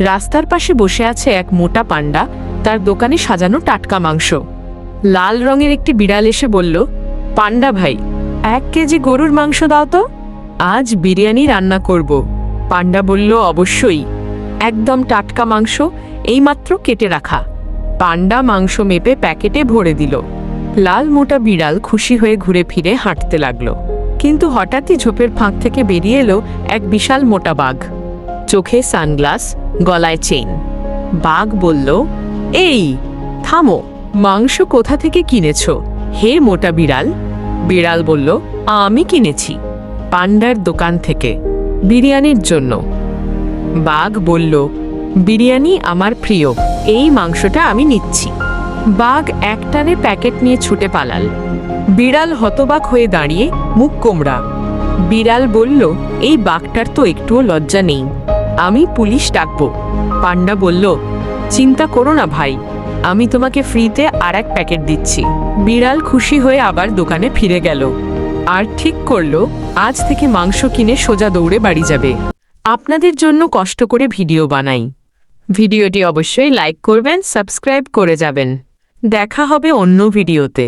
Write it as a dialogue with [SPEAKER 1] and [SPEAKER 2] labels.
[SPEAKER 1] রাস্তার পাশে বসে আছে এক মোটা পান্ডা, তার দোকানে সাজানো টাটকা মাংস। লাল রঙের একটি বিড়াল এসে বলল, পান্ডা ভাই, 1 কেজি গরুর মাংস দাও তো, আজ বিরিয়ানি রান্না করব। পান্ডা বলল, অবশ্যই, একদম টাটকা মাংস, এইমাত্র কেটে রাখা। পান্ডা মাংস মেপে প্যাকেটে ভরে দিল। লাল মোটা বিড়াল খুশি হয়ে ঘুরে ফিরে হাঁটতে লাগলো। কিন্তু হঠাৎই ঝোপের ফাঁক থেকে বেরিয়ে এলো এক বিশাল মোটা বাঘ, চোখে সানগ্লাস, গলায় চেইন। বাঘ বলল, এই থামো, মাংস কোথা থেকে কিনেছ হে মোটা বিড়াল? বিড়াল বলল, আমি কিনেছি পান্ডার দোকান থেকে, বিরিয়ানির জন্য। বাঘ বলল, বিরিয়ানি আমার প্রিয়, এই মাংসটা আমি নিচ্ছি। বাঘ একটানে প্যাকেট নিয়ে ছুটে পালাল। বিড়াল হতবাক হয়ে দাঁড়িয়ে, মুখ কোমড়া। বিড়াল বলল, এই বাঘটার তো একটুও লজ্জা নেই, আমি পুলিশ ডাকবো। পান্ডা বলল, চিন্তা করো না ভাই, আমি তোমাকে ফ্রিতে আর এক প্যাকেট দিচ্ছি। বিড়াল খুশি হয়ে আবার দোকানে ফিরে গেল আর ঠিক করলো আজ থেকে মাংস কিনে সোজা দৌড়ে বাড়ি যাবে। আপনাদের জন্য কষ্ট করে ভিডিও বানাই। ভিডিওটি অবশ্যই লাইক করবেন, সাবস্ক্রাইব করে যাবেন। দেখা হবে অন্য ভিডিওতে।